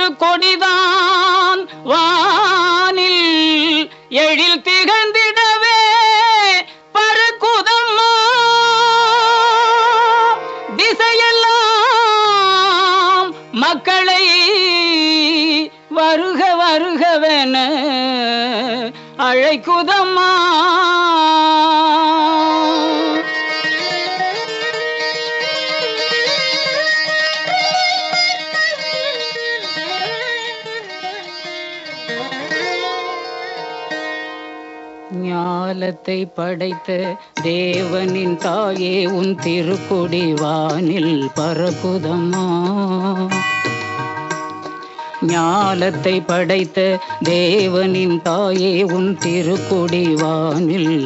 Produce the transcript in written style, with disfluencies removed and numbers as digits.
திருக்கொடிதான் வானில் எழில் திகழ்ந்திடவே பறக்குதம்மா. திசையெல்லாம் மக்களை வருக வருகவென அழைக்குதம்மா. ஞாலத்தை படைத்த தேவனின் தாயே உன் திருக்கொடி வானில் பறக்குதம்மா. ஞாலத்தை படைத்த தேவனின் தாயே உன் திருக்கொடி வானில்